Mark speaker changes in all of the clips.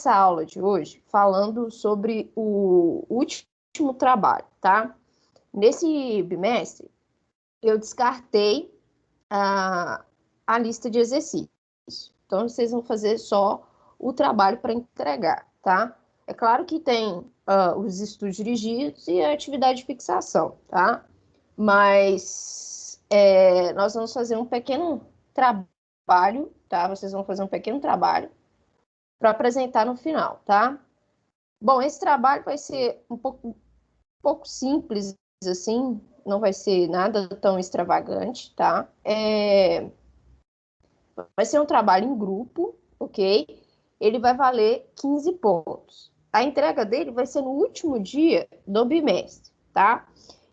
Speaker 1: aula de hoje falando sobre o último trabalho, tá? Nesse bimestre, eu descartei a lista de exercícios. Então, vocês vão fazer só o trabalho para entregar, tá? É claro que tem os estudos dirigidos e a atividade de fixação, tá? Mas nós vamos fazer um pequeno trabalho, tá? Vocês vão fazer um pequeno trabalho para apresentar no final, tá? Bom, esse trabalho vai ser um pouco simples, assim, não vai ser nada tão extravagante, tá? Vai ser um trabalho em grupo, ok? Ele vai valer 15 pontos. A entrega dele vai ser no último dia do bimestre, tá?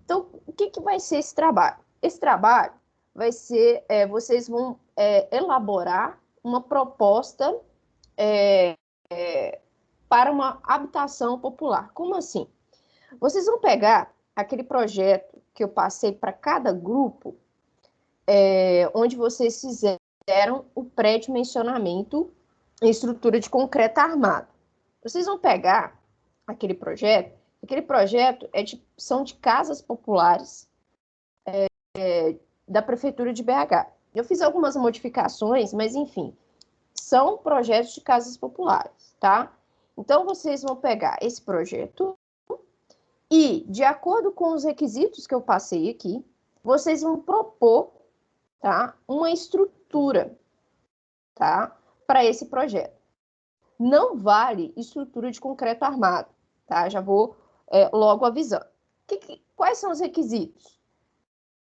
Speaker 1: Então, o que vai ser esse trabalho? Esse trabalho vai ser, vocês vão elaborar uma proposta para uma habitação popular. Como assim? Vocês vão pegar aquele projeto que eu passei para cada grupo, onde vocês fizeram o pré-dimensionamento em estrutura de concreto armado. Vocês vão pegar aquele projeto são de casas populares da Prefeitura de BH. Eu fiz algumas modificações, mas enfim, são projetos de casas populares, tá? Então, vocês vão pegar esse projeto e, de acordo com os requisitos que eu passei aqui, vocês vão propor, tá, uma estrutura, tá, para esse projeto. Não vale estrutura de concreto armado, tá? Já vou logo avisando. Quais são os requisitos?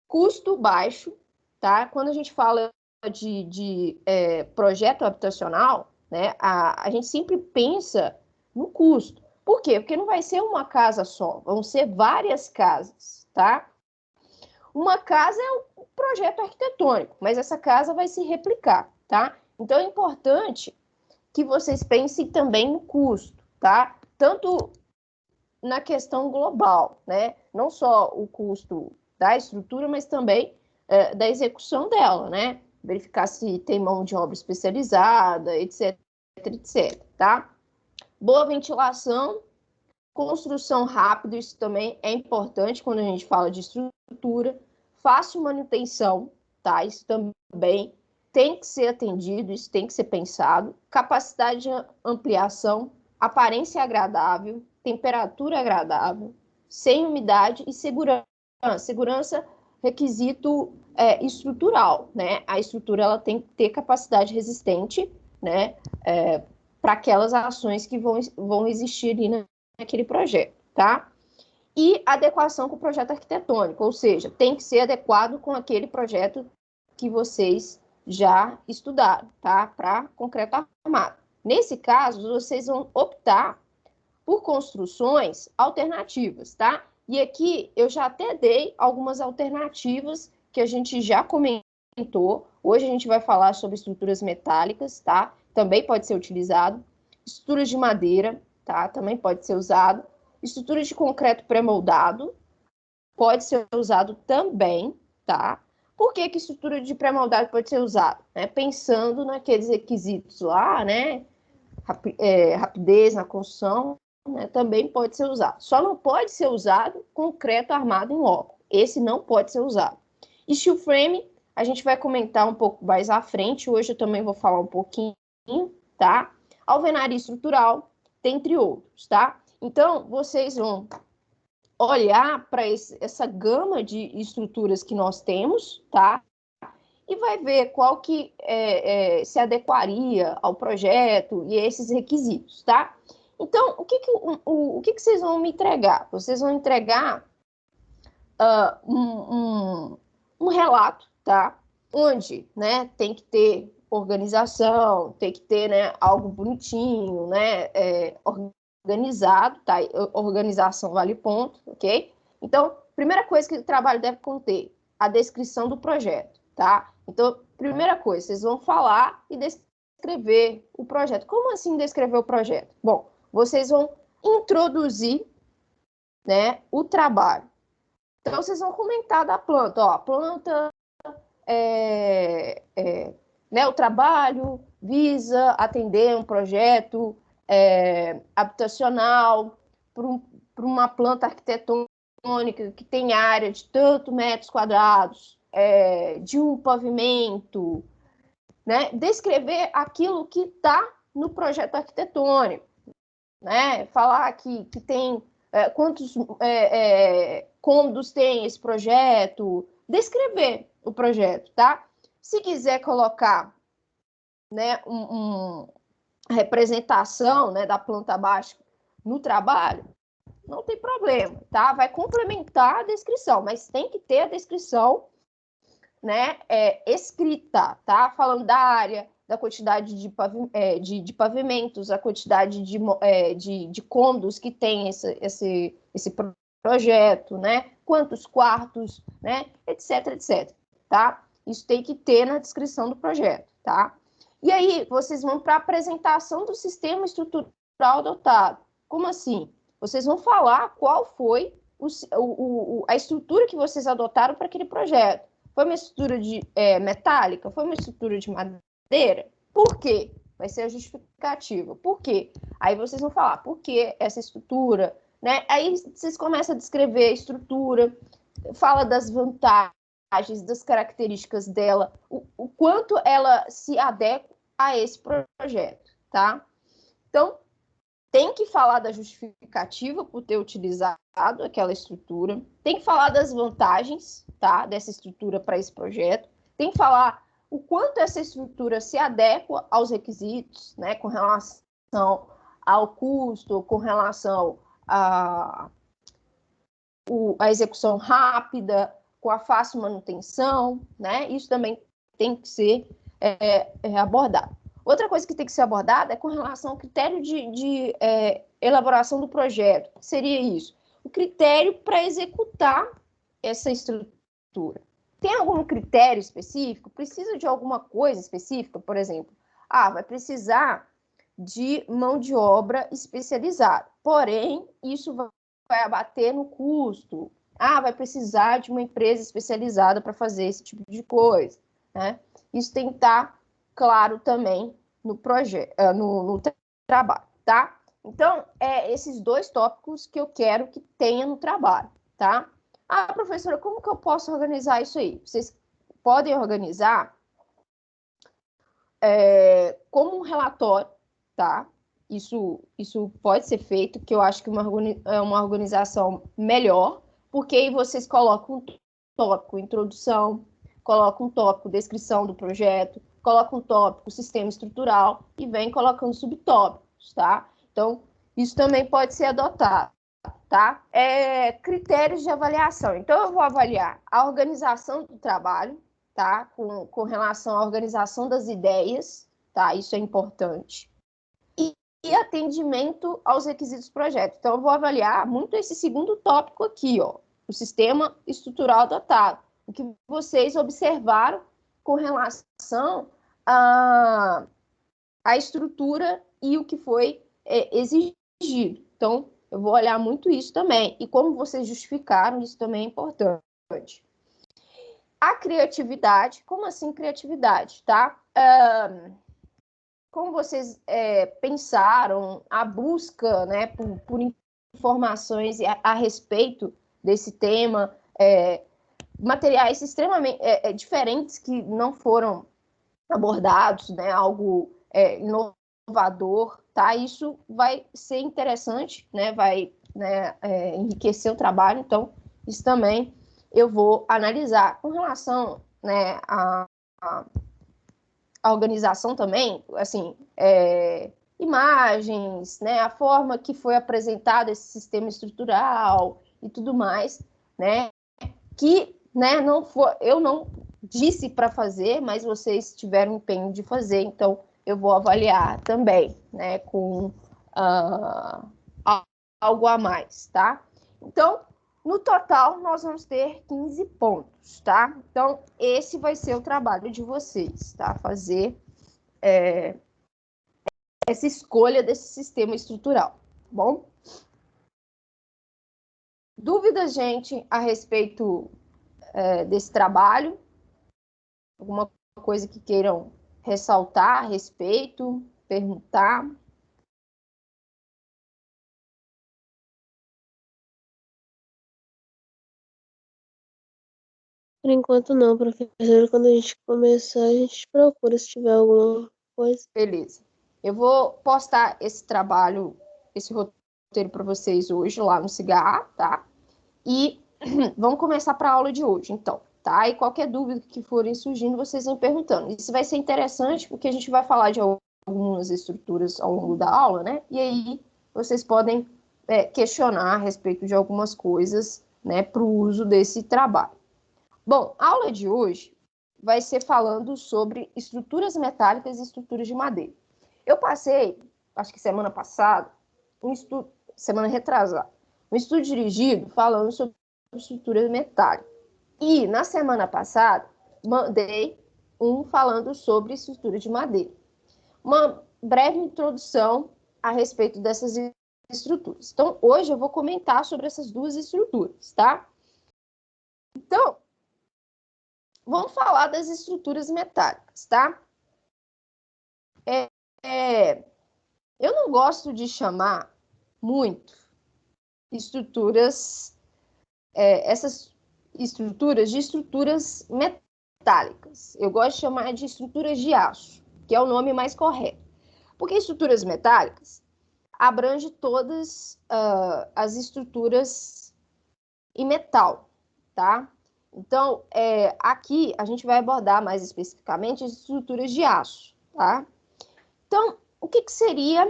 Speaker 1: Custo baixo, tá? Quando a gente fala de projeto habitacional, né, a gente sempre pensa no custo. Por quê? Porque não vai ser uma casa só, vão ser várias casas, tá? Uma casa é um projeto arquitetônico, mas essa casa vai se replicar, tá? Então é importante que vocês pensem também no custo, tá? Tanto na questão global, né? Não só o custo da estrutura, mas também da execução dela, né? Verificar se tem mão de obra especializada, etc, etc, tá? Boa ventilação, construção rápida, isso também é importante quando a gente fala de estrutura. Fácil manutenção, tá? Isso também tem que ser atendido, isso tem que ser pensado. Capacidade de ampliação, aparência agradável, temperatura agradável, sem umidade e segurança. Segurança, requisito estrutural, né? A estrutura ela tem que ter capacidade resistente, né? Para aquelas ações que vão existir ali naquele projeto, tá? E adequação com o projeto arquitetônico, ou seja, tem que ser adequado com aquele projeto que vocês já estudaram, tá? Para concreto armado. Nesse caso, vocês vão optar por construções alternativas, tá? E aqui eu já até dei algumas alternativas que a gente já comentou. Hoje a gente vai falar sobre estruturas metálicas, tá? Também pode ser utilizado. Estruturas de madeira, tá? Também pode ser usado. Estruturas de concreto pré-moldado pode ser usado também, tá? Por que estrutura de pré-moldado pode ser usado? Pensando naqueles requisitos lá, né? Rapidez na construção, né? Também pode ser usado. Só não pode ser usado concreto armado em loco. Esse não pode ser usado. Steel frame, a gente vai comentar um pouco mais à frente. Hoje eu também vou falar um pouquinho, tá? Alvenaria estrutural, dentre outros, tá? Então, vocês vão olhar para essa gama de estruturas que nós temos, tá? E vai ver qual que se adequaria ao projeto e esses requisitos, tá? Então, o que vocês vão me entregar? Vocês vão entregar um relato, tá? Onde, né, tem que ter organização, tem que ter, né, algo bonitinho, né, organizado, tá? Organização vale ponto, ok? Então, primeira coisa que o trabalho deve conter, a descrição do projeto, tá? Então, primeira coisa, vocês vão falar e descrever o projeto. Como assim descrever o projeto? Bom, vocês vão introduzir, né, o trabalho. Então, vocês vão comentar da planta, ó, a planta, né, o trabalho visa atender um projeto habitacional, para uma planta arquitetônica que tem área de tantos metros quadrados, de um pavimento, né? Descrever aquilo que está no projeto arquitetônico, né? Falar que tem quantos cômodos tem esse projeto, descrever o projeto, tá? Se quiser colocar, né, representação, né, da planta baixa no trabalho, não tem problema, tá? Vai complementar a descrição, mas tem que ter a descrição, né, escrita, tá? Falando da área, da quantidade de pavimentos, a quantidade de cômodos que tem esse projeto, né? Quantos quartos, né? Etc, etc, tá? Isso tem que ter na descrição do projeto, tá? E aí, vocês vão para a apresentação do sistema estrutural adotado. Como assim? Vocês vão falar qual foi a estrutura que vocês adotaram para aquele projeto. Foi uma estrutura metálica? Foi uma estrutura de madeira? Por quê? Vai ser a justificativa. Por quê? Aí vocês vão falar, por que essa estrutura? Né? Aí vocês começam a descrever a estrutura, fala das vantagens, das características dela, o quanto ela se adequa a esse projeto, tá? Então, tem que falar da justificativa por ter utilizado aquela estrutura, tem que falar das vantagens, tá, dessa estrutura para esse projeto, tem que falar o quanto essa estrutura se adequa aos requisitos, né, com relação ao custo, com relação a execução rápida, com a fácil manutenção, né? Isso também tem que ser abordado. Outra coisa que tem que ser abordada é com relação ao critério de elaboração do projeto. O que seria isso? O critério para executar essa estrutura. Tem algum critério específico? Precisa de alguma coisa específica? Por exemplo, vai precisar de mão de obra especializada. Porém, isso vai abater no custo. Vai precisar de uma empresa especializada para fazer esse tipo de coisa, né? Isso tem que estar claro também no projeto, no trabalho, tá? Então, esses dois tópicos que eu quero que tenha no trabalho, tá? Professora, como que eu posso organizar isso aí? Vocês podem organizar como um relatório, tá? Isso pode ser feito, que eu acho que é uma organização melhor, porque aí vocês colocam um tópico introdução, colocam um tópico descrição do projeto, colocam um tópico sistema estrutural e vem colocando subtópicos, tá? Então, isso também pode ser adotado, tá? Critérios de avaliação. Então, eu vou avaliar a organização do trabalho, tá? Com relação à organização das ideias, tá? Isso é importante. E atendimento aos requisitos do projeto. Então, eu vou avaliar muito esse segundo tópico aqui, ó, o sistema estrutural adotado. O que vocês observaram com relação à estrutura e o que foi exigido. Então, eu vou olhar muito isso também. E como vocês justificaram, isso também é importante. A criatividade, como assim criatividade, tá? Como vocês pensaram a busca, né, por informações a respeito desse tema, materiais extremamente diferentes que não foram abordados, né, algo inovador, tá? Isso vai ser interessante, né, vai enriquecer o trabalho, então isso também eu vou analisar. Com relação, né, a organização também, assim, imagens, né, a forma que foi apresentado esse sistema estrutural e tudo mais, né, que, né, eu não disse para fazer, mas vocês tiveram empenho de fazer, então eu vou avaliar também, né, com algo a mais, tá? Então, no total, nós vamos ter 15 pontos, tá? Então, esse vai ser o trabalho de vocês, tá? Fazer essa escolha desse sistema estrutural, tá bom? Dúvidas, gente, a respeito desse trabalho? Alguma coisa que queiram ressaltar a respeito, perguntar?
Speaker 2: Por enquanto não, professora. Quando a gente começar, a gente procura se tiver alguma coisa.
Speaker 1: Beleza. Eu vou postar esse trabalho, esse roteiro para vocês hoje lá no Cigar, tá? E vamos começar para a aula de hoje, então, tá? E qualquer dúvida que forem surgindo, vocês vão perguntando. Isso vai ser interessante porque a gente vai falar de algumas estruturas ao longo da aula, né? E aí vocês podem questionar a respeito de algumas coisas, né, para o uso desse trabalho. Bom, a aula de hoje vai ser falando sobre estruturas metálicas e estruturas de madeira. Eu passei, acho que semana passada, semana retrasada, um estudo dirigido falando sobre estruturas metálicas. E na semana passada, mandei um falando sobre estrutura de madeira. Uma breve introdução a respeito dessas estruturas. Então, hoje eu vou comentar sobre essas duas estruturas, tá? Então, vamos falar das estruturas metálicas, tá? Eu não gosto de chamar muito essas estruturas de estruturas metálicas. Eu gosto de chamar de estruturas de aço, que é o nome mais correto. Porque estruturas metálicas abrange todas as estruturas em metal, tá? Então, aqui a gente vai abordar mais especificamente as estruturas de aço, tá? Então, o que seria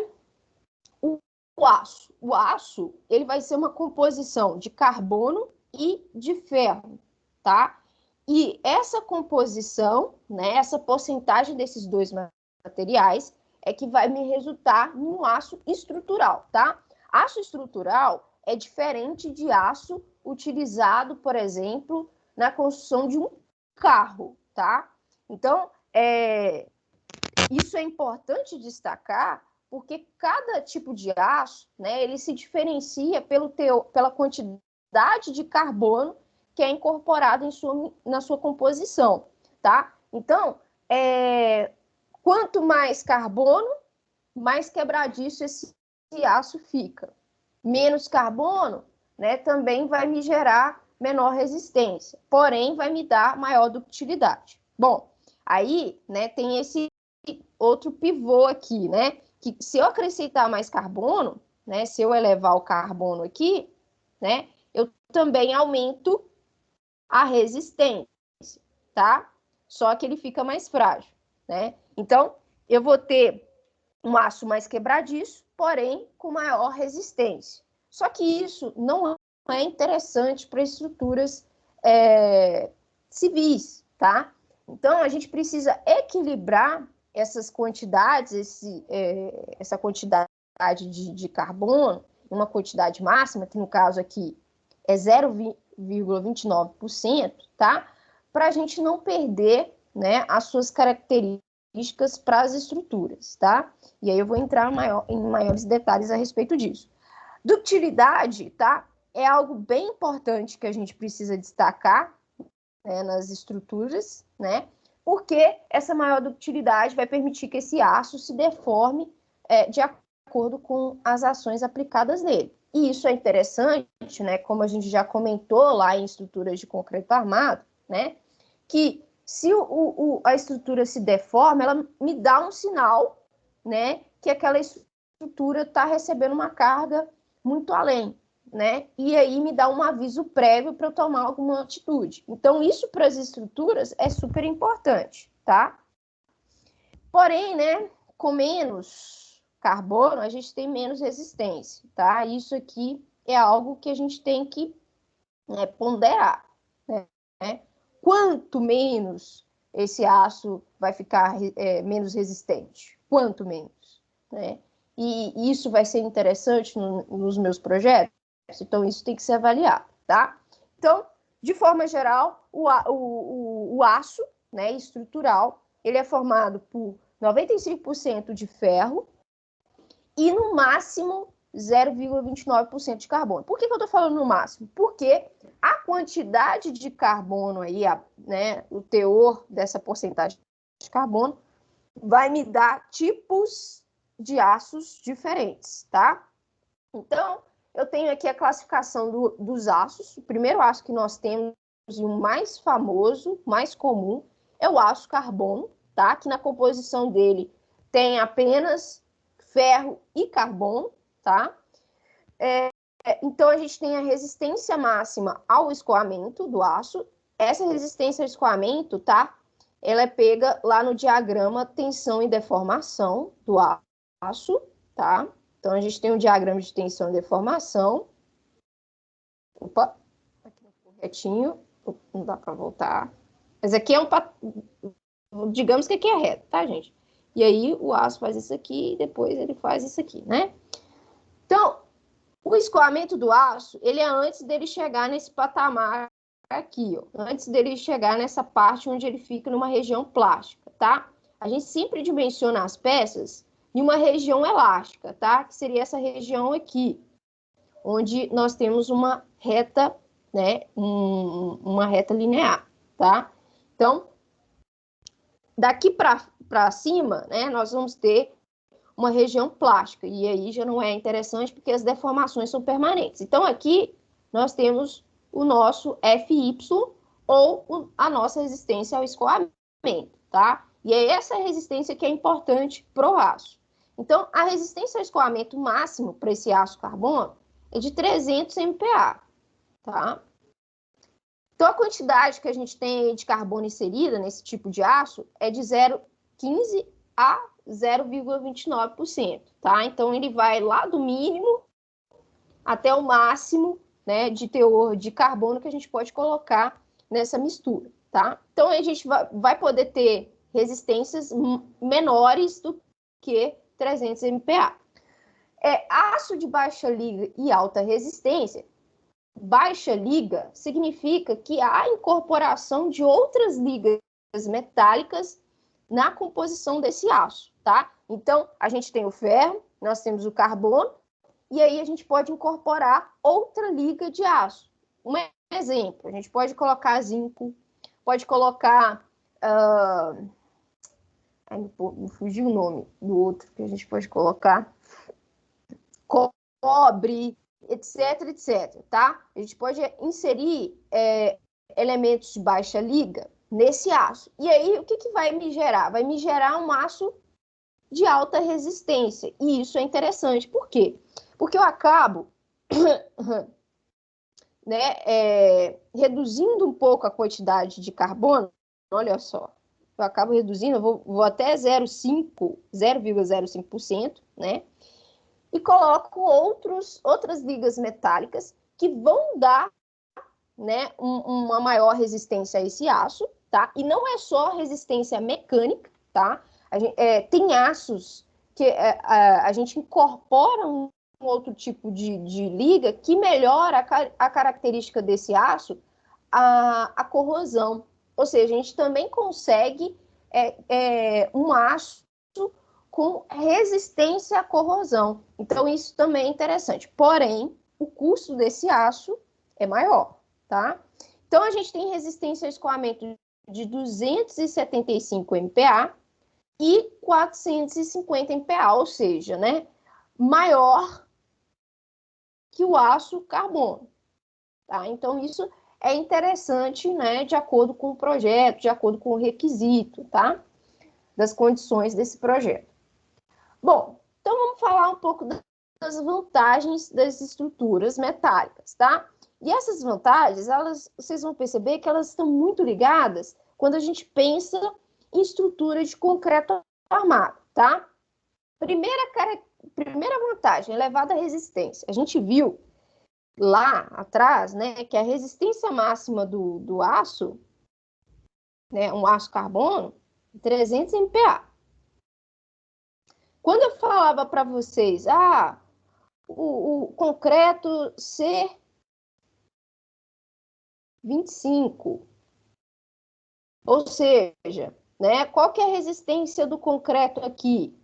Speaker 1: o aço? O aço, ele vai ser uma composição de carbono e de ferro, tá? E essa composição, né, essa porcentagem desses dois materiais é que vai me resultar num aço estrutural, tá? Aço estrutural é diferente de aço utilizado, por exemplo, na construção de um carro, tá? Então, isso é importante destacar, porque cada tipo de aço, né, ele se diferencia pela quantidade de carbono que é incorporado na sua composição, tá? Então, quanto mais carbono, mais quebradiço esse aço fica. Menos carbono, né, também vai me gerar menor resistência, porém vai me dar maior ductilidade. Bom, aí, né, tem esse outro pivô aqui, né, que se eu acrescentar mais carbono, né, se eu elevar o carbono aqui, né, eu também aumento a resistência, tá? Só que ele fica mais frágil, né? Então, eu vou ter um aço mais quebradiço, porém com maior resistência. Só que isso não é interessante para estruturas civis, tá? Então, a gente precisa equilibrar essas quantidades, essa quantidade de carbono, uma quantidade máxima, que no caso aqui é 0,29%, tá? Para a gente não perder, né, as suas características para as estruturas, tá? E aí eu vou entrar em maiores detalhes a respeito disso. Ductilidade, tá? É algo bem importante que a gente precisa destacar, né, nas estruturas, né? Porque essa maior ductilidade vai permitir que esse aço se deforme de acordo com as ações aplicadas nele. E isso é interessante, né? Como a gente já comentou lá em estruturas de concreto armado, né? Que se a estrutura se deforma, ela me dá um sinal, né? Que aquela estrutura está recebendo uma carga muito além, né? E aí me dá um aviso prévio para eu tomar alguma atitude. Então, isso para as estruturas é super importante, tá? Porém, né, com menos carbono, a gente tem menos resistência, tá? Isso aqui é algo que a gente tem que ponderar, né? Quanto menos esse aço vai ficar menos resistente? Quanto menos, né? E isso vai ser interessante nos meus projetos, então isso tem que ser avaliado, tá? Então, de forma geral, o aço, né, estrutural, ele é formado por 95% de ferro e, no máximo, 0,29% de carbono. Por que eu estou falando no máximo? Porque a quantidade de carbono aí, né, o teor dessa porcentagem de carbono, vai me dar tipos de aços diferentes, tá? Então, eu tenho aqui a classificação dos aços. O primeiro aço que nós temos e o mais famoso, mais comum, é o aço carbono, tá? Que na composição dele tem apenas ferro e carbono, tá? Então, a gente tem a resistência máxima ao escoamento do aço. Essa resistência ao escoamento, tá? Ela é pega lá no diagrama tensão e deformação do aço, tá? Então, a gente tem um diagrama de tensão e deformação. Opa, aqui no retinho, não dá para voltar. Mas aqui é digamos que aqui é reto, tá, gente? E aí, o aço faz isso aqui e depois ele faz isso aqui, né? Então, o escoamento do aço, ele é antes dele chegar nesse patamar aqui, ó. Antes dele chegar nessa parte onde ele fica numa região plástica, tá? A gente sempre dimensiona as peças em uma região elástica, tá? Que seria essa região aqui, onde nós temos uma reta, né? Uma reta linear, tá? Então, daqui para cima, né? Nós vamos ter uma região plástica, e aí já não é interessante porque as deformações são permanentes. Então, aqui nós temos o nosso FY ou a nossa resistência ao escoamento, tá? E é essa resistência que é importante para o aço. Então, a resistência ao escoamento máximo para esse aço carbono é de 300 MPa, tá? Então, a quantidade que a gente tem de carbono inserida nesse tipo de aço é de 0,15 a 0,29%, tá? Então, ele vai lá do mínimo até o máximo, né, de teor de carbono que a gente pode colocar nessa mistura, tá? Então, a gente vai poder ter resistências menores do que 300 MPa. Aço de baixa liga e alta resistência. Baixa liga significa que há incorporação de outras ligas metálicas na composição desse aço, tá? Então, a gente tem o ferro, nós temos o carbono, e aí a gente pode incorporar outra liga de aço. Um exemplo, a gente pode colocar zinco, pode colocar... me fugiu o nome do outro que a gente pode colocar. Cobre, etc, etc, tá? A gente pode inserir elementos de baixa liga nesse aço. E aí, o que vai me gerar? Vai me gerar um aço de alta resistência. E isso é interessante. Por quê? Porque eu acabo né, reduzindo um pouco a quantidade de carbono. Olha só. Eu acabo reduzindo, eu vou até 0,05%, né? E coloco outras ligas metálicas que vão dar, né, uma maior resistência a esse aço, tá? E não é só resistência mecânica, tá? Tem aços que a gente incorpora um outro tipo de liga que melhora a característica desse aço, a corrosão. Ou seja, a gente também consegue um aço com resistência à corrosão. Então, isso também é interessante. Porém, o custo desse aço é maior, tá? Então, a gente tem resistência ao escoamento de 275 MPa e 450 MPa, ou seja, né, maior que o aço carbono, tá? Então, isso é interessante, né, de acordo com o projeto, de acordo com o requisito, tá? Das condições desse projeto. Bom, então vamos falar um pouco das vantagens das estruturas metálicas, tá? E essas vantagens, vocês vão perceber que elas estão muito ligadas quando a gente pensa em estrutura de concreto armado, tá? Primeira vantagem, elevada resistência. A gente viu lá atrás, né, que a resistência máxima do aço, né, um aço carbono, 300 MPa. Quando eu falava para vocês, o concreto C25, ou seja, né, qual que é a resistência do concreto aqui?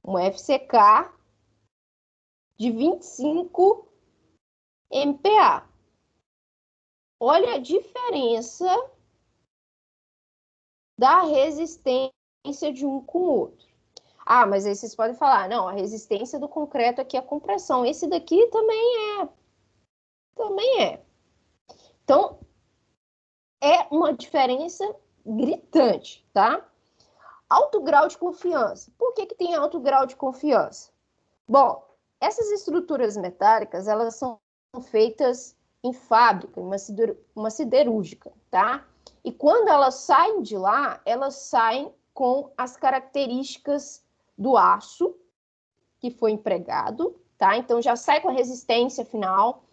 Speaker 1: Um FCK de 25 MPa. Olha a diferença da resistência de um com o outro. Mas aí vocês podem falar, não, a resistência do concreto aqui é a compressão. Esse daqui também é. Então, é uma diferença gritante, tá? Alto grau de confiança. Por que tem alto grau de confiança? Bom, essas estruturas metálicas, elas são feitas em fábrica, em uma siderúrgica, tá? E quando elas saem de lá, elas saem com as características do aço que foi empregado, tá? Então já sai com a resistência final,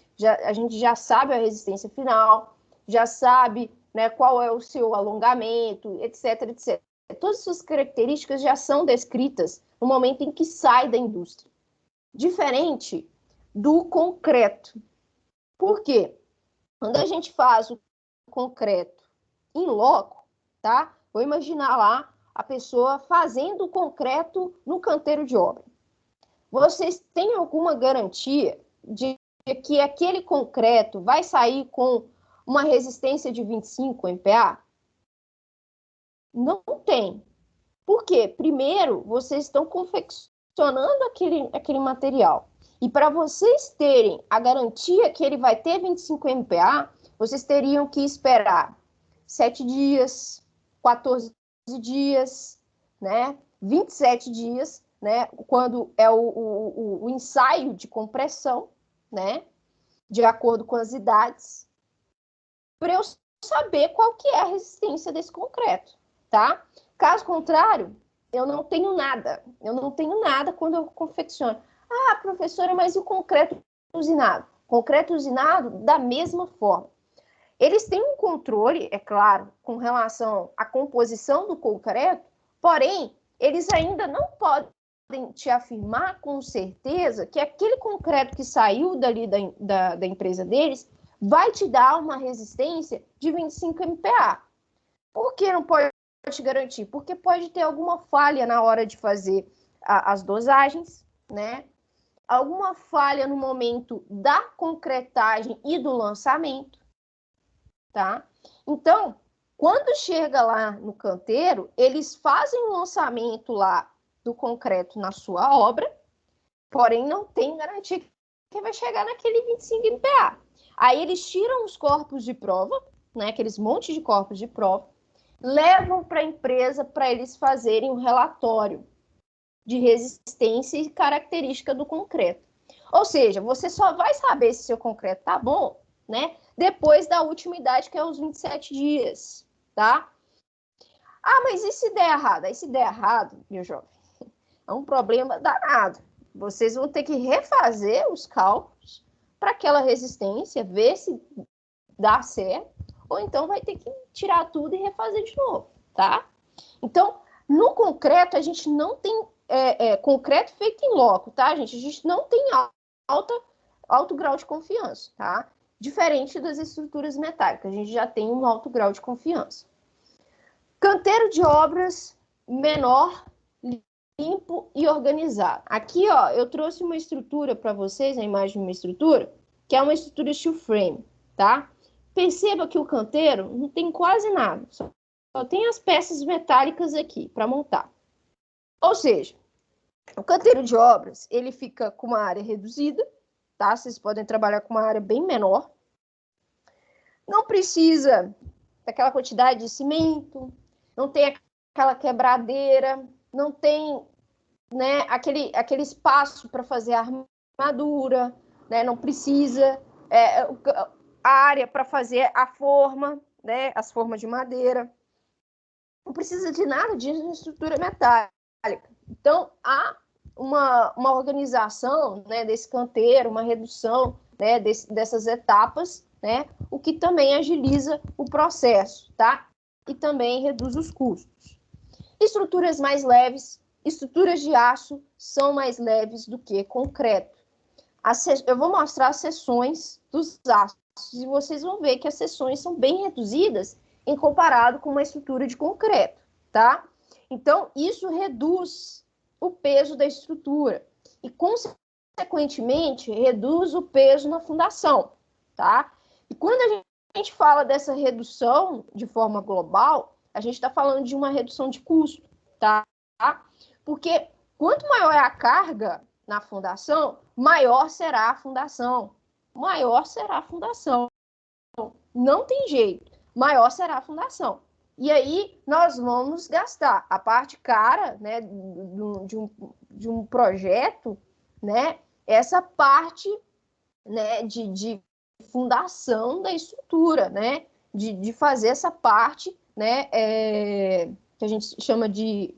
Speaker 1: a gente já sabe a resistência final, já sabe, né, qual é o seu alongamento, etc, etc. Todas essas características já são descritas no momento em que sai da indústria. Diferente do concreto. Por quê? Quando a gente faz o concreto em loco, tá? Vou imaginar lá a pessoa fazendo o concreto no canteiro de obra. Vocês têm alguma garantia de que aquele concreto vai sair com uma resistência de 25 MPa? Não tem. Por quê? Primeiro, vocês estão confeccionando aquele material. E para vocês terem a garantia que ele vai ter 25 MPa, vocês teriam que esperar 7 dias, 14 dias, né? 27 dias, né? Quando é o ensaio de compressão, né? De acordo com as idades, para eu saber qual que é a resistência desse concreto, tá? Caso contrário, eu não tenho nada. Eu não tenho nada quando eu confecciono. Ah, professora, mas e o concreto usinado? Concreto usinado, da mesma forma. Eles têm um controle, é claro, com relação à composição do concreto, porém, eles ainda não podem te afirmar com certeza que aquele concreto que saiu dali da empresa deles vai te dar uma resistência de 25 MPa. Por que não pode te garantir? Porque pode ter alguma falha na hora de fazer as dosagens, né? Alguma falha no momento da concretagem e do lançamento, tá? Então, quando chega lá no canteiro, eles fazem o lançamento lá do concreto na sua obra, porém não tem garantia que vai chegar naquele 25 MPa. Aí eles tiram os corpos de prova, né, aqueles montes de corpos de prova, levam para a empresa para eles fazerem um relatório de resistência e característica do concreto. Ou seja, você só vai saber se seu concreto tá bom, né, depois da última idade, que é os 27 dias, tá? Ah, mas e se der errado? Aí se der errado, meu jovem, é um problema danado. Vocês vão ter que refazer os cálculos para aquela resistência, ver se dá certo, ou então vai ter que tirar tudo e refazer de novo, tá? Então, no concreto, a gente não tem concreto feito em loco, tá, gente? A gente não tem alto grau de confiança, tá? Diferente das estruturas metálicas, a gente já tem um alto grau de confiança. Canteiro de obras menor, limpo e organizado. Aqui, ó, eu trouxe uma estrutura para vocês, a imagem de uma estrutura, que é uma estrutura steel frame, tá? Perceba que o canteiro não tem quase nada, só tem as peças metálicas aqui para montar. Ou seja, o canteiro de obras, ele fica com uma área reduzida, tá? Vocês podem trabalhar com uma área bem menor. Não precisa daquela quantidade de cimento, não tem aquela quebradeira, não tem, né, aquele espaço para fazer a armadura, né? Não precisa a área para fazer a forma, né? As formas de madeira. Não precisa de nada disso na estrutura metálica. Então, há uma organização, né, desse canteiro, uma redução, né, dessas etapas, né, o que também agiliza o processo, tá? E também reduz os custos. Estruturas mais leves, estruturas de aço são mais leves do que concreto. Eu vou mostrar as seções dos aços e vocês vão ver que as seções são bem reduzidas em comparado com uma estrutura de concreto, tá? Então, isso reduz o peso da estrutura e, consequentemente, reduz o peso na fundação, tá? E quando a gente fala dessa redução de forma global, a gente está falando de uma redução de custo, tá? Porque quanto maior é a carga na fundação, maior será a fundação. Maior será a fundação. Não tem jeito. maior será a fundação. E aí nós vamos gastar a parte cara, né, de um projeto, né, essa parte, né, de fundação da estrutura, né, de fazer essa parte, né, que a gente chama de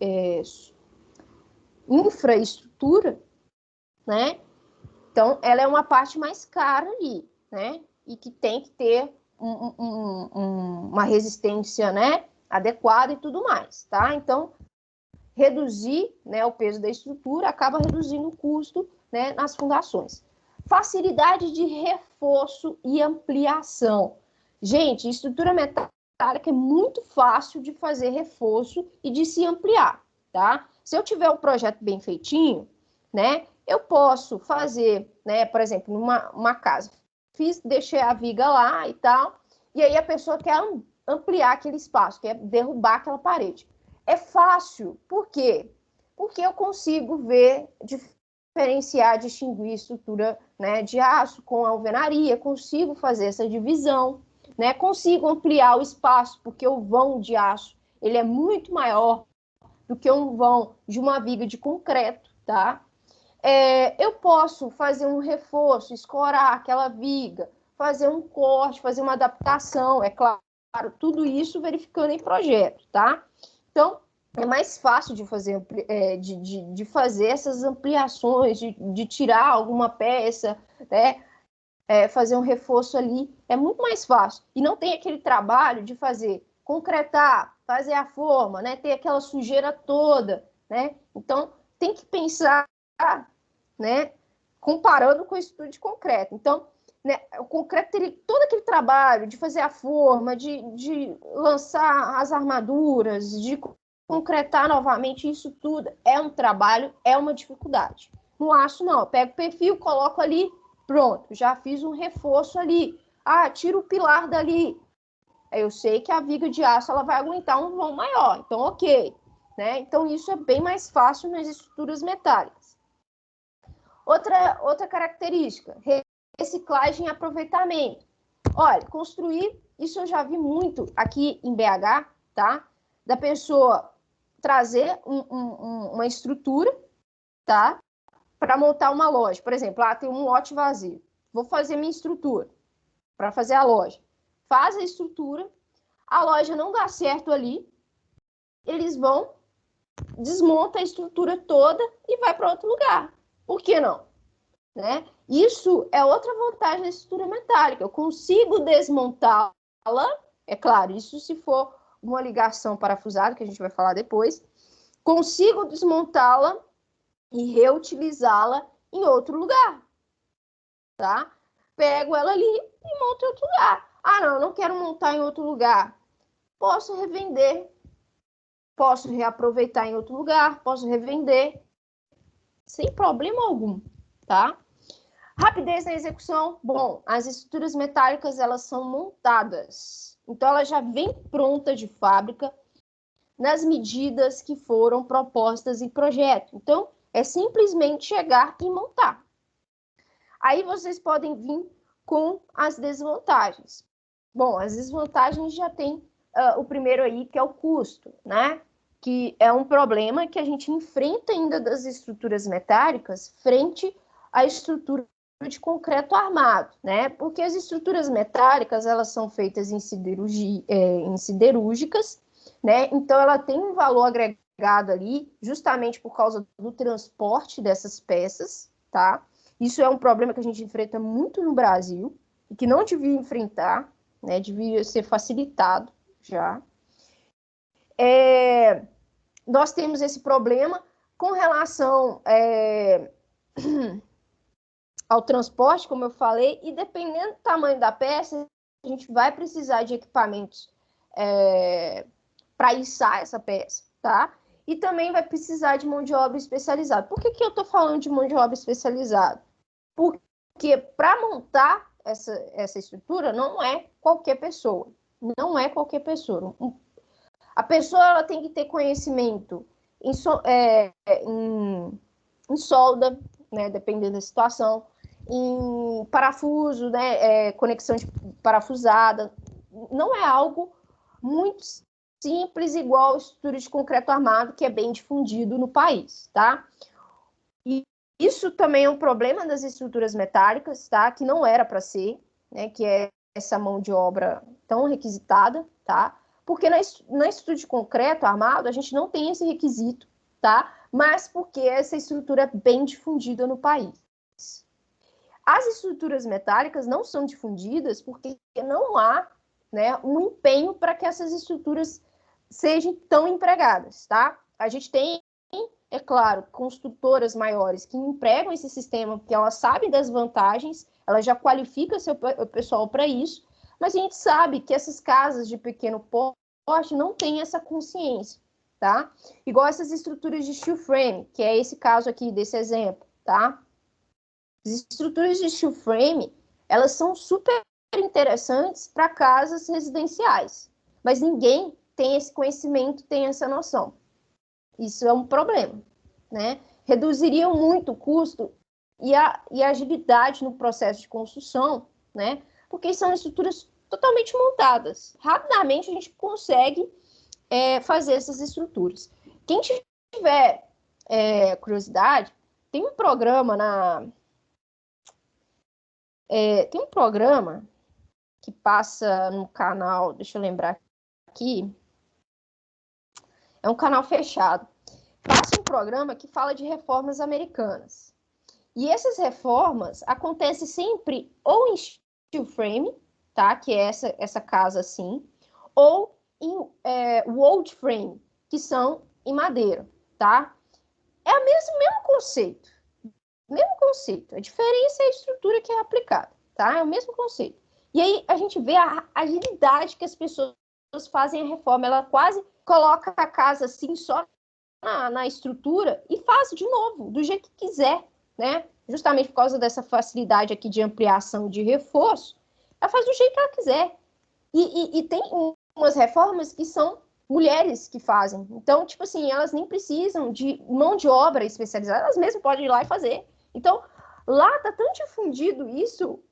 Speaker 1: infraestrutura, né? Então, ela é uma parte mais cara ali, né? E que tem que ter uma resistência, né, adequada e tudo mais, tá? Então, reduzir, né, o peso da estrutura acaba reduzindo o custo, né, nas fundações. Facilidade de reforço e ampliação. Gente, estrutura metálica é muito fácil de fazer reforço e de se ampliar, tá? Se eu tiver um projeto bem feitinho, né, eu posso fazer, né, por exemplo, numa casa, deixei a viga lá e tal, e aí a pessoa quer ampliar aquele espaço, quer derrubar aquela parede. É fácil, por quê? Porque eu consigo ver, diferenciar, distinguir estrutura, né, de aço com alvenaria, consigo fazer essa divisão, né, consigo ampliar o espaço, porque o vão de aço ele é muito maior do que um vão de uma viga de concreto, tá? Eu posso fazer um reforço, escorar aquela viga, fazer um corte, fazer uma adaptação, é claro, tudo isso verificando em projeto, tá? Então, é mais fácil de fazer, de fazer essas ampliações, de tirar alguma peça, né? Fazer um reforço ali, é muito mais fácil. E não tem aquele trabalho de fazer, concretar, fazer a forma, né? Ter aquela sujeira toda, né? Então, tem que pensar, né? Comparando com o estudo de concreto. Então, né, o concreto teria todo aquele trabalho de fazer a forma, de lançar as armaduras, de concretar novamente, isso tudo é um trabalho, é uma dificuldade. No aço, não. Eu pego o perfil, coloco ali, pronto, já fiz um reforço ali. Ah, tiro o pilar dali. Eu sei que a viga de aço ela vai aguentar um vão maior, então ok. Né? Então, isso é bem mais fácil nas estruturas metálicas. Outra característica, reciclagem e aproveitamento. Olha, construir, isso eu já vi muito aqui em BH, tá? Da pessoa trazer uma estrutura, tá? Para montar uma loja. Por exemplo, tem um lote vazio. Vou fazer minha estrutura para fazer a loja. Faz a estrutura, a loja não dá certo ali, eles vão, desmonta a estrutura toda e vai para outro lugar. Por que não? Né? Isso é outra vantagem da estrutura metálica. Eu consigo desmontá-la, é claro, isso se for uma ligação parafusada, que a gente vai falar depois. Consigo desmontá-la e reutilizá-la em outro lugar, tá? Pego ela ali e monto em outro lugar. Ah, não quero montar em outro lugar. Posso revender, posso reaproveitar em outro lugar, posso revender, sem problema algum, tá? Rapidez na execução. Bom, as estruturas metálicas, elas são montadas. Então, ela já vem pronta de fábrica nas medidas que foram propostas em projeto. Então, é simplesmente chegar e montar. Aí, vocês podem vir com as desvantagens. Bom, as desvantagens já tem o primeiro aí, que é o custo, né? Que é um problema que a gente enfrenta ainda das estruturas metálicas frente à estrutura de concreto armado, né? Porque as estruturas metálicas, elas são feitas em siderúrgicas, né? Então, ela tem um valor agregado ali, justamente por causa do transporte dessas peças, tá? Isso é um problema que a gente enfrenta muito no Brasil e que não devia enfrentar, né? Devia ser facilitado já. Nós temos esse problema com relação ao transporte, como eu falei, e dependendo do tamanho da peça, a gente vai precisar de equipamentos para içar essa peça, tá? E também vai precisar de mão de obra especializada. Por que eu estou falando de mão de obra especializada? Porque para montar essa estrutura não é qualquer pessoa. Não é qualquer pessoa. A pessoa ela tem que ter conhecimento em solda, né, dependendo da situação, em parafuso, né, conexão de parafusada, não é algo muito simples, igual a estrutura de concreto armado, que é bem difundido no país, tá? E isso também é um problema das estruturas metálicas, tá? Que não era para ser, né? Que é essa mão de obra tão requisitada, tá? Porque na estrutura de concreto armado, a gente não tem esse requisito, tá? Mas porque essa estrutura é bem difundida no país. As estruturas metálicas não são difundidas porque não há, né, um empenho para que essas estruturas sejam tão empregadas, tá? A gente tem, é claro, construtoras maiores que empregam esse sistema porque elas sabem das vantagens, elas já qualificam seu pessoal para isso, mas a gente sabe que essas casas de pequeno porte não têm essa consciência, tá? Igual essas estruturas de steel frame, que é esse caso aqui desse exemplo, tá? As estruturas de steel frame, elas são super interessantes para casas residenciais, mas ninguém tem esse conhecimento, tem essa noção. Isso é um problema, né? Reduziria muito o custo e a agilidade no processo de construção, né? Porque são estruturas totalmente montadas. Rapidamente a gente consegue fazer essas estruturas. Quem tiver curiosidade, tem um programa tem um programa que passa no canal, deixa eu lembrar aqui, é um canal fechado. Passa um programa que fala de reformas americanas. E essas reformas acontecem sempre ou em steel frame, tá? Que é essa casa assim, ou em wood frame, que são em madeira, tá? É o mesmo conceito. Mesmo conceito. A diferença é a estrutura que é aplicada, tá? É o mesmo conceito. E aí a gente vê a agilidade que as pessoas fazem a reforma. Ela quase coloca a casa assim só na estrutura e faz de novo, do jeito que quiser, né? Justamente por causa dessa facilidade aqui de ampliação de reforço, ela faz do jeito que ela quiser. E tem umas reformas que são mulheres que fazem. Então, tipo assim, elas nem precisam de mão de obra especializada, elas mesmas podem ir lá e fazer. Então, lá tá tão difundido isso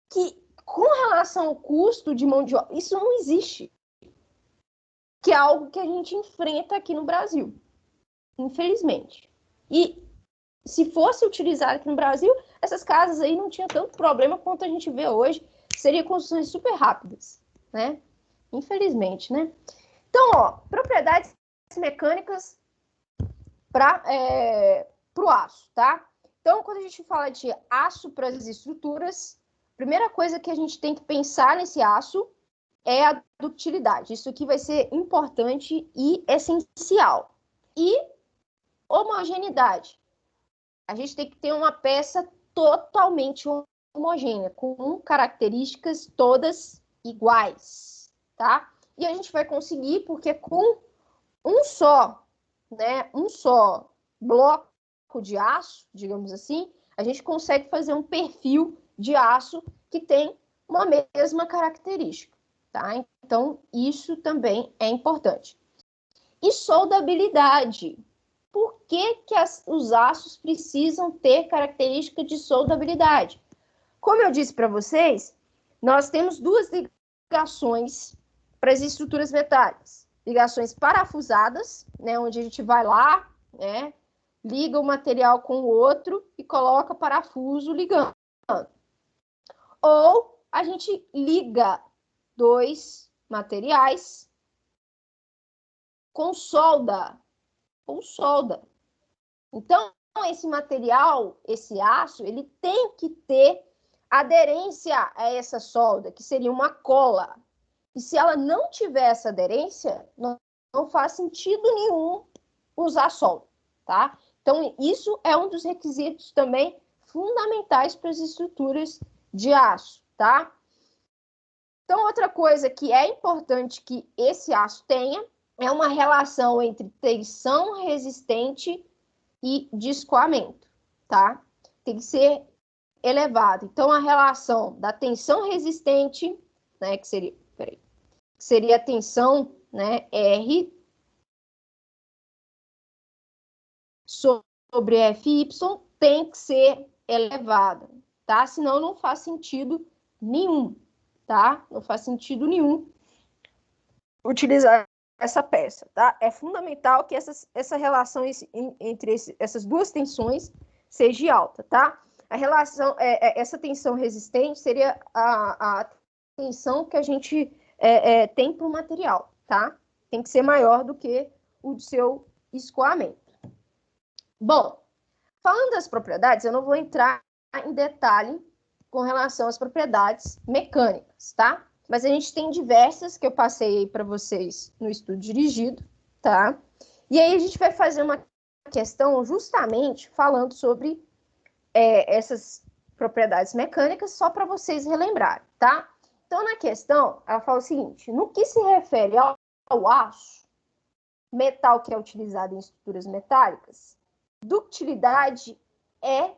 Speaker 1: que, com relação ao custo de mão de obra, isso não existe. Que é algo que a gente enfrenta aqui no Brasil, infelizmente. E se fosse utilizado aqui no Brasil, essas casas aí não tinham tanto problema quanto a gente vê hoje. Seria construções super rápidas, né? Infelizmente, né? Então, ó, propriedades mecânicas para o aço, tá? Então, quando a gente fala de aço para as estruturas, a primeira coisa que a gente tem que pensar nesse aço é a ductilidade. Isso aqui vai ser importante e essencial. E homogeneidade. A gente tem que ter uma peça totalmente homogênea, com características todas iguais, tá? E a gente vai conseguir porque com um só bloco de aço, digamos assim, a gente consegue fazer um perfil de aço que tem uma mesma característica, tá? Então, isso também é importante. E soldabilidade. Por que os aços precisam ter característica de soldabilidade? Como eu disse para vocês, nós temos duas ligações para as estruturas metálicas. Ligações parafusadas, né, onde a gente vai lá, né, liga o material com o outro e coloca parafuso ligando. Ou a gente liga dois materiais com solda. Então, esse material, esse aço, ele tem que ter aderência a essa solda, que seria uma cola. E se ela não tiver essa aderência, não faz sentido nenhum usar solda, tá? Então, isso é um dos requisitos também fundamentais para as estruturas de aço, tá? Então, outra coisa que é importante que esse aço tenha é uma relação entre tensão resistente e de escoamento, tá? Tem que ser elevado. Então, a relação da tensão resistente, né, que seria a tensão, né, R sobre FY, tem que ser elevada, tá? Senão não faz sentido nenhum, tá? Não faz sentido nenhum utilizar essa peça, tá? É fundamental que essa relação entre essas duas tensões seja alta, tá? A relação, essa tensão resistente seria a tensão que a gente tem para o material, tá? Tem que ser maior do que o do seu escoamento. Bom, falando das propriedades, eu não vou entrar em detalhe com relação às propriedades mecânicas, tá? Mas a gente tem diversas que eu passei para vocês no estudo dirigido, tá? E aí a gente vai fazer uma questão justamente falando sobre essas propriedades mecânicas, só para vocês relembrarem, tá? Então, na questão, ela fala o seguinte: no que se refere ao aço, metal que é utilizado em estruturas metálicas, ductilidade é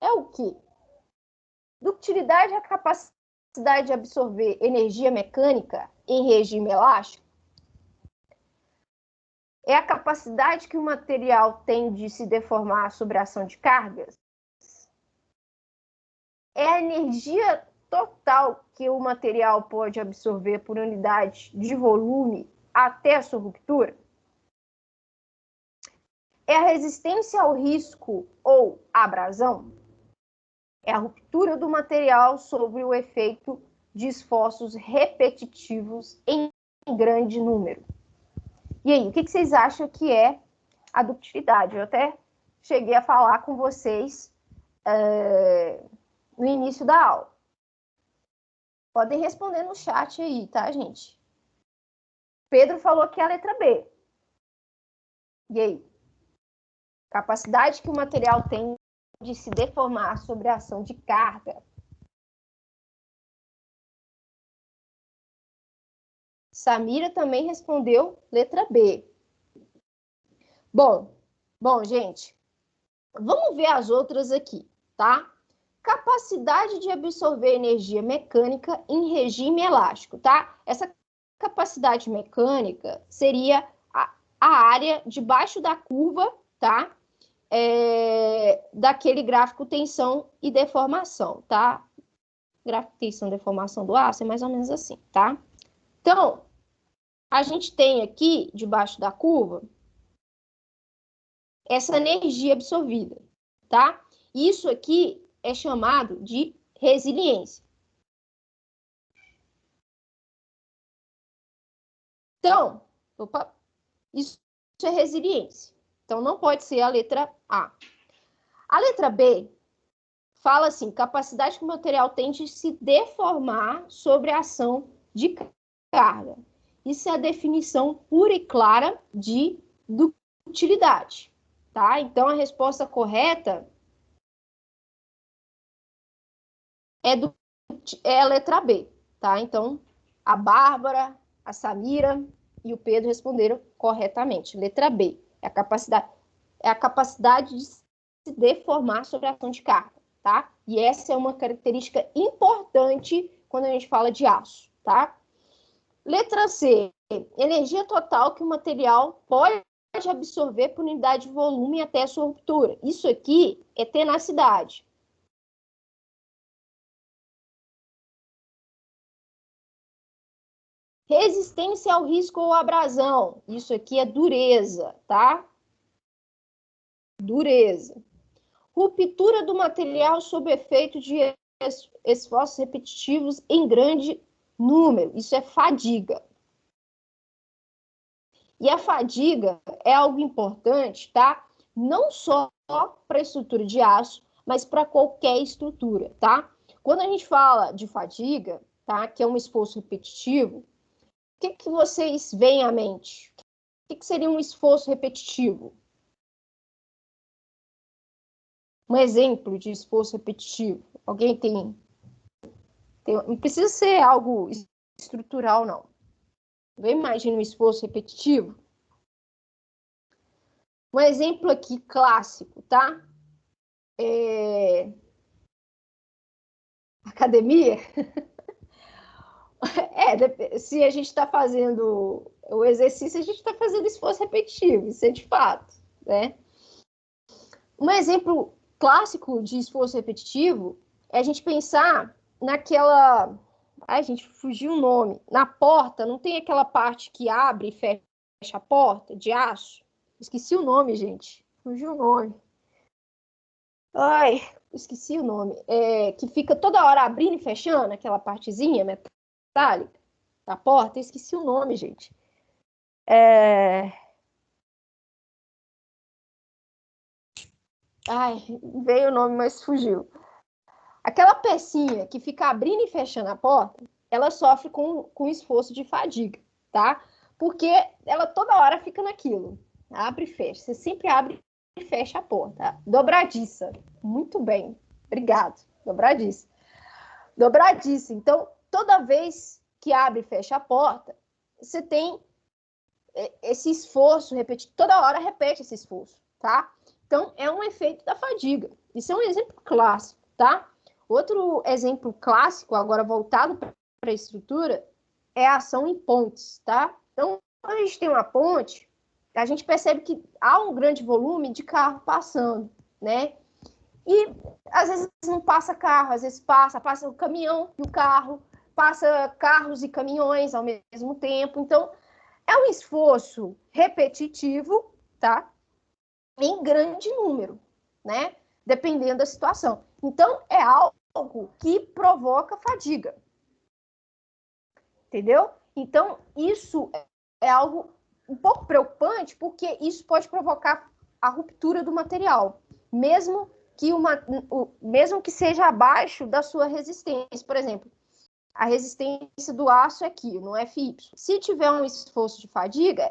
Speaker 1: o quê? Ductilidade é a capacidade de absorver energia mecânica em regime elástico. É a capacidade que o material tem de se deformar sob a ação de cargas. É a energia total que o material pode absorver por unidade de volume até a sua ruptura. É a resistência ao risco ou abrasão. É a ruptura do material sobre o efeito de esforços repetitivos em grande número. E aí, o que vocês acham que é a ductilidade? Eu até cheguei a falar com vocês no início da aula. Podem responder no chat aí, tá, gente? Pedro falou que é a letra B. E aí? Capacidade que o material tem de se deformar sobre a ação de carga. Samira também respondeu letra B. Bom, gente, vamos ver as outras aqui, tá? Capacidade de absorver energia mecânica em regime elástico, tá? Essa capacidade mecânica seria a área debaixo da curva, tá? Daquele gráfico tensão e deformação, tá? Gráfico tensão e deformação do aço é mais ou menos assim, tá? Então, a gente tem aqui, debaixo da curva, essa energia absorvida, tá? Isso aqui é chamado de resiliência. Então, isso é resiliência. Então, não pode ser a letra A. A letra B fala assim, capacidade que o material tem de se deformar sobre a ação de carga. Isso é a definição pura e clara de ductilidade, tá? Então, a resposta correta é a letra B, tá? Então, a Bárbara, a Samira e o Pedro responderam corretamente. Letra B, é a capacidade de se deformar sobre a ação de carga, tá? E essa é uma característica importante quando a gente fala de aço, tá? Letra C, energia total que o material pode absorver por unidade de volume até a sua ruptura. Isso aqui é tenacidade. Resistência ao risco ou abrasão. Isso aqui é dureza, tá? Dureza. Ruptura do material sob efeito de esforços repetitivos em grande número. Isso é fadiga. E a fadiga é algo importante, tá? Não só para a estrutura de aço, mas para qualquer estrutura, tá? Quando a gente fala de fadiga, tá? Que é um esforço repetitivo, o que vocês veem à mente? O que seria um esforço repetitivo? Um exemplo de esforço repetitivo. Alguém tem... Não precisa ser algo estrutural, não. Imagina um esforço repetitivo. Um exemplo aqui clássico, tá? Academia. Se a gente está fazendo o exercício, a gente está fazendo esforço repetitivo, isso é de fato, né? Um exemplo clássico de esforço repetitivo é a gente pensar naquela... Ai, gente, fugiu o nome. Na porta, não tem aquela parte que abre e fecha a porta de aço? Esqueci o nome, gente. Fugiu o nome. Ai, esqueci o nome. Que fica toda hora abrindo e fechando, aquela partezinha metálica da porta. Esqueci o nome, gente. Ai, veio o nome, mas fugiu. Aquela pecinha que fica abrindo e fechando a porta, ela sofre com esforço de fadiga, tá? Porque ela toda hora fica naquilo. Abre e fecha. Você sempre abre e fecha a porta. Dobradiça. Muito bem. Obrigado. Dobradiça. Dobradiça. Então, toda vez que abre e fecha a porta, você tem esse esforço repetido. Toda hora repete esse esforço, tá? Então, é um efeito da fadiga. Isso é um exemplo clássico, tá? Outro exemplo clássico, agora voltado para a estrutura, é a ação em pontes, tá? Então, quando a gente tem uma ponte, a gente percebe que há um grande volume de carro passando, né? E às vezes não passa carro, às vezes passa o caminhão e o carro, passa carros e caminhões ao mesmo tempo. Então, é um esforço repetitivo, tá? Em grande número, né? Dependendo da situação. Então, é algo que provoca fadiga. Entendeu? Então, isso é algo um pouco preocupante, porque isso pode provocar a ruptura do material, mesmo que seja abaixo da sua resistência. Por exemplo, a resistência do aço é aqui, no FY. Se tiver um esforço de fadiga,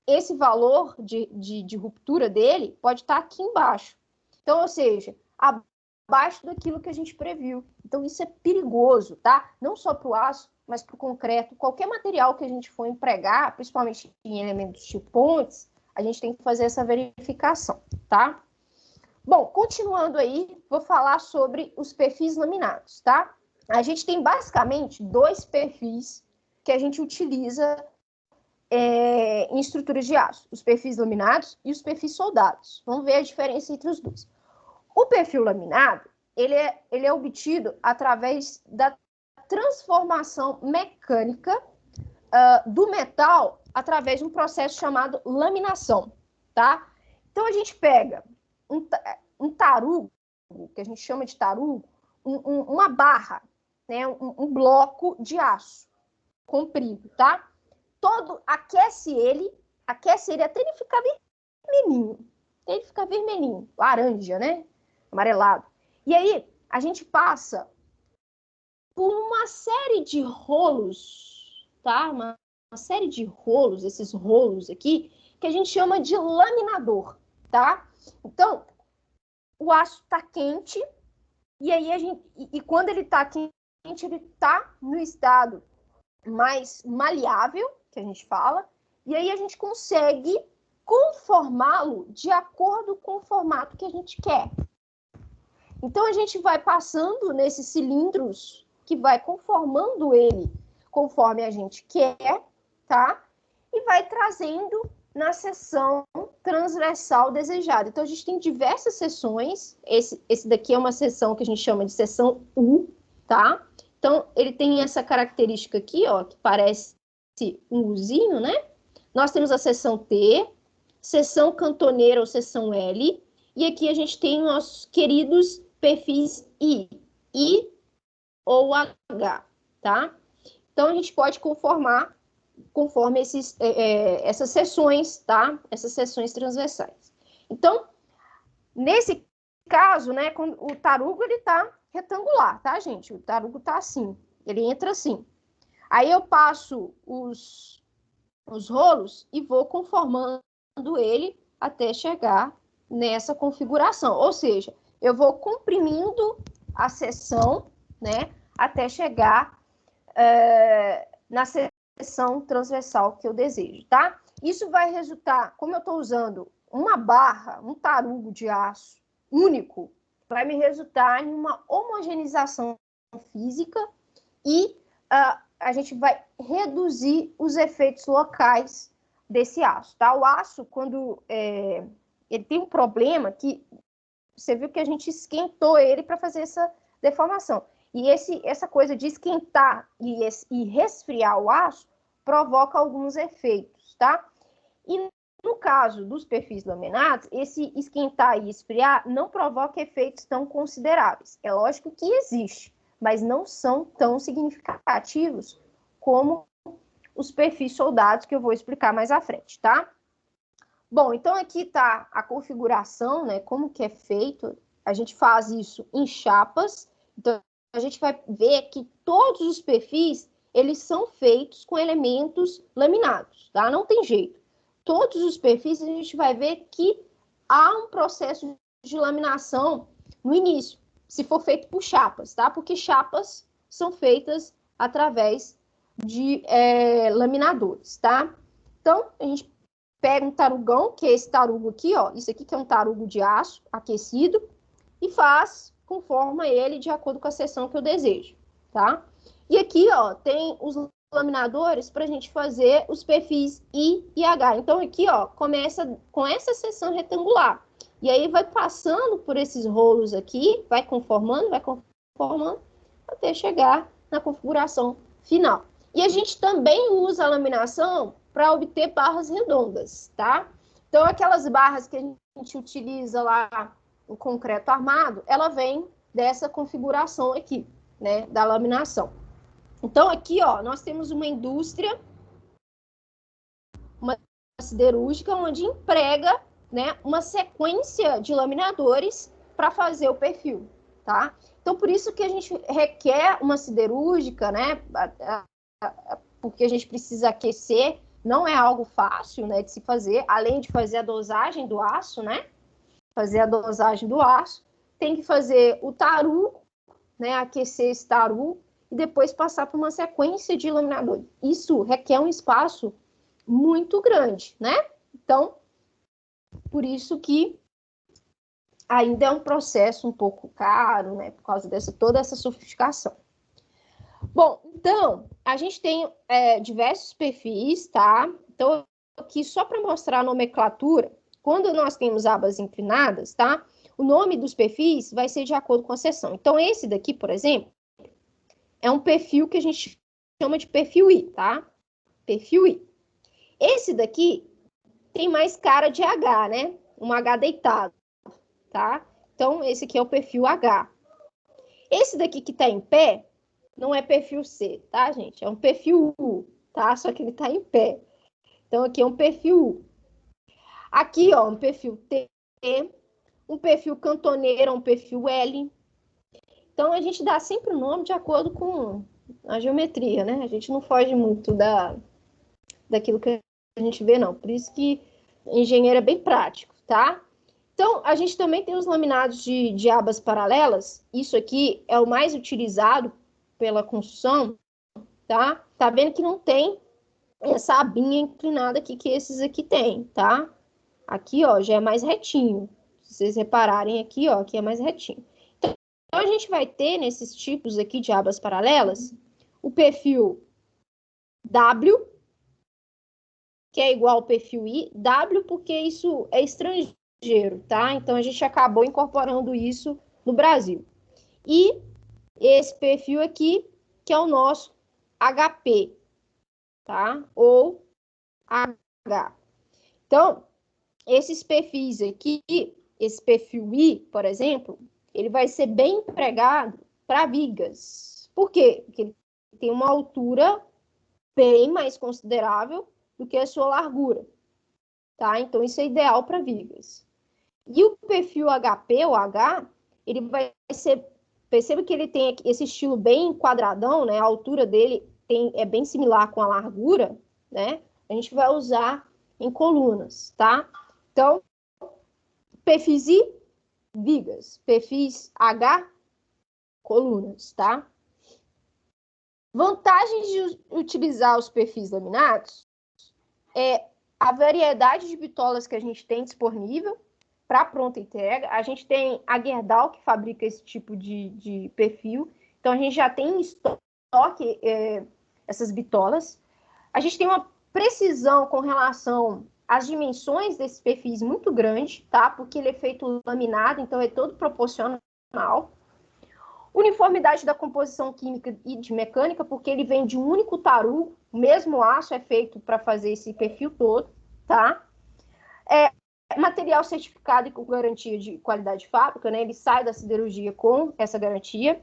Speaker 1: esse valor de ruptura dele pode estar aqui embaixo. Então, ou seja, abaixo daquilo que a gente previu. Então, isso é perigoso, tá? Não só para o aço, mas para o concreto. Qualquer material que a gente for empregar, principalmente em elementos tipo pontes, a gente tem que fazer essa verificação, tá? Bom, continuando aí, vou falar sobre os perfis laminados, tá? A gente tem basicamente dois perfis que a gente utiliza em estruturas de aço, os perfis laminados e os perfis soldados. Vamos ver a diferença entre os dois. O perfil laminado, ele é obtido através da transformação mecânica do metal através de um processo chamado laminação, tá? Então, a gente pega um tarugo, que a gente chama de tarugo, uma barra, né? Um bloco de aço comprido, tá? Aquece ele até ele ficar vermelhinho, laranja, né? Amarelado. E aí, a gente passa por uma série de rolos, tá? Uma série de rolos, esses rolos aqui, que a gente chama de laminador, tá? Então, o aço tá quente, e aí quando ele tá quente, ele tá no estado mais maleável, que a gente fala, e aí a gente consegue conformá-lo de acordo com o formato que a gente quer. Então, a gente vai passando nesses cilindros que vai conformando ele conforme a gente quer, tá? E vai trazendo na seção transversal desejada. Então, a gente tem diversas seções. Esse daqui é uma seção que a gente chama de seção U, tá? Então, ele tem essa característica aqui, ó, que parece um Uzinho, né? Nós temos a seção T, seção cantoneira ou seção L, e aqui a gente tem nossos queridos perfis I ou H, tá? Então, a gente pode conformar conforme essas seções, tá? Essas seções transversais. Então, nesse caso, né, o tarugo, ele tá retangular, tá, gente? O tarugo tá assim, ele entra assim. Aí eu passo os rolos e vou conformando ele até chegar nessa configuração. Ou seja, eu vou comprimindo a seção, né, até chegar na seção transversal que eu desejo, tá? Isso vai resultar, como eu estou usando uma barra, um tarugo de aço único, vai me resultar em uma homogeneização física e a gente vai reduzir os efeitos locais desse aço, tá? O aço, quando ele tem um problema que você viu que a gente esquentou ele para fazer essa deformação. E essa coisa de esquentar e resfriar o aço provoca alguns efeitos, tá? E no caso dos perfis laminados, esse esquentar e esfriar não provoca efeitos tão consideráveis. É lógico que existe, mas não são tão significativos como os perfis soldados, que eu vou explicar mais à frente, tá? Bom, então aqui está a configuração, né? Como que é feito. A gente faz isso em chapas. Então, a gente vai ver que todos os perfis, eles são feitos com elementos laminados, tá? Não tem jeito. Todos os perfis, a gente vai ver que há um processo de laminação no início, se for feito por chapas, tá? Porque chapas são feitas através de laminadores, tá? Então, a gente pega um tarugão, que é esse tarugo aqui, ó. Isso aqui que é um tarugo de aço aquecido, e conforma ele de acordo com a seção que eu desejo, tá? E aqui, ó, tem os laminadores para a gente fazer os perfis I e H. Então, aqui, ó, começa com essa seção retangular. E aí vai passando por esses rolos aqui, vai conformando, até chegar na configuração final. E a gente também usa a laminação para obter barras redondas, tá? Então, aquelas barras que a gente utiliza lá no concreto armado, ela vem dessa configuração aqui, né, da laminação. Então, aqui, ó, nós temos uma indústria, uma siderúrgica, onde emprega, né, uma sequência de laminadores para fazer o perfil, tá? Então, por isso que a gente requer uma siderúrgica, né, porque a gente precisa aquecer, não é algo fácil, né, de se fazer, além de fazer a dosagem do aço, né, fazer a dosagem do aço, tem que fazer o taru, né, aquecer esse taru, e depois passar por uma sequência de laminadores. Isso requer um espaço muito grande, né? Então, por isso que ainda é um processo um pouco caro, né? Por causa toda essa sofisticação. Bom, então, a gente tem diversos perfis, tá? Então, aqui só para mostrar a nomenclatura, quando nós temos abas inclinadas, tá? O nome dos perfis vai ser de acordo com a seção. Então, esse daqui, por exemplo, é um perfil que a gente chama de perfil I, tá? Perfil I. Esse daqui tem mais cara de H, né? Um H deitado, tá? Então, esse aqui é o perfil H. Esse daqui que tá em pé não é perfil C, tá, gente? É um perfil U, tá? Só que ele tá em pé. Então, aqui é um perfil U. Aqui, ó, um perfil T, um perfil cantoneiro, um perfil L. Então, a gente dá sempre o nome de acordo com a geometria, né? A gente não foge muito daquilo que a gente vê, não. Por isso que engenheiro é bem prático, tá? Então, a gente também tem os laminados de abas paralelas. Isso aqui é o mais utilizado pela construção, tá? Tá vendo que não tem essa abinha inclinada aqui que esses aqui tem, tá? Aqui, ó, já é mais retinho. Se vocês repararem aqui, ó, aqui é mais retinho. Então, a gente vai ter nesses tipos aqui de abas paralelas o perfil W, que é igual ao perfil I, W porque isso é estrangeiro, tá? Então, a gente acabou incorporando isso no Brasil. E esse perfil aqui, que é o nosso HP, tá? Ou H. Então, esses perfis aqui, esse perfil I, por exemplo, ele vai ser bem empregado para vigas. Por quê? Porque ele tem uma altura bem mais considerável do que a sua largura, tá? Então, isso é ideal para vigas. E o perfil HP, ou H, ele vai ser... Perceba que ele tem esse estilo bem quadradão, né? A altura dele é bem similar com a largura, né? A gente vai usar em colunas, tá? Então, perfis I, vigas. Perfis H, colunas, tá? Vantagens de utilizar os perfis laminados é a variedade de bitolas que a gente tem disponível para pronta entrega. A gente tem a Gerdau, que fabrica esse tipo de perfil. Então, a gente já tem em estoque essas bitolas. A gente tem uma precisão com relação às dimensões desses perfis muito grande, tá? Porque ele é feito laminado, então é todo proporcional. Uniformidade da composição química e de mecânica, porque ele vem de um único tarugo, o mesmo aço é feito para fazer esse perfil todo, tá? Material certificado e com garantia de qualidade de fábrica, né? Ele sai da siderurgia com essa garantia.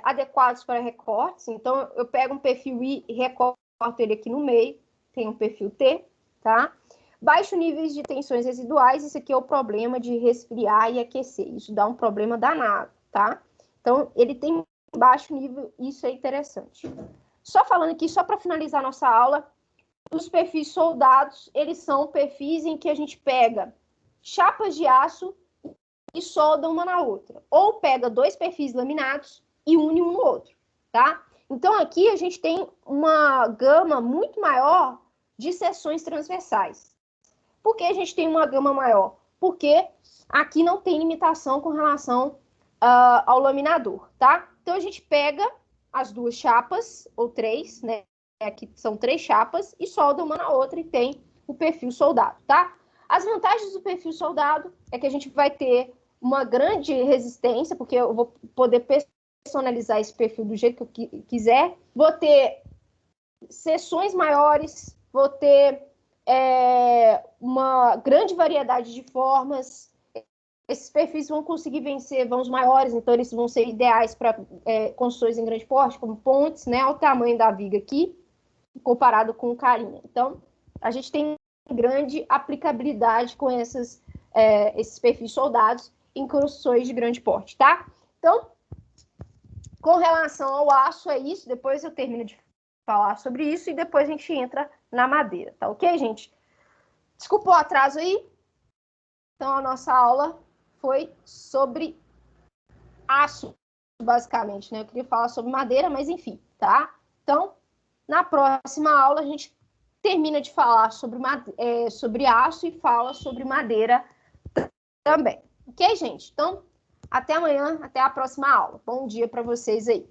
Speaker 1: Adequados para recortes, então eu pego um perfil I e recorto ele aqui no meio, tem um perfil T, tá? Baixo níveis de tensões residuais, isso aqui é o problema de resfriar e aquecer, isso dá um problema danado, tá? Então, ele tem baixo nível, isso é interessante. Só falando aqui, só para finalizar nossa aula, os perfis soldados, eles são perfis em que a gente pega chapas de aço e solda uma na outra. Ou pega dois perfis laminados e une um no outro, tá? Então, aqui a gente tem uma gama muito maior de seções transversais. Por que a gente tem uma gama maior? Porque aqui não tem limitação com relação ao laminador, tá? Então, a gente pega as duas chapas, ou três, né? Aqui são 3 chapas, e solda uma na outra e tem o perfil soldado, tá? As vantagens do perfil soldado é que a gente vai ter uma grande resistência, porque eu vou poder personalizar esse perfil do jeito que eu quiser, vou ter seções maiores, vou ter uma grande variedade de formas. Esses perfis vão conseguir vencer vãos maiores, então eles vão ser ideais para construções em grande porte, como pontes, né? Olha o tamanho da viga aqui, comparado com o carinha. Então, a gente tem grande aplicabilidade com esses perfis soldados em construções de grande porte, tá? Então, com relação ao aço, é isso. Depois eu termino de falar sobre isso e depois a gente entra na madeira, tá ok, gente? Desculpa o atraso aí. Então, a nossa aula foi sobre aço, basicamente, né? Eu queria falar sobre madeira, mas enfim, tá? Então, na próxima aula, a gente termina de falar sobre aço e fala sobre madeira também. Ok, gente? Então, até amanhã, até a próxima aula. Bom dia para vocês aí.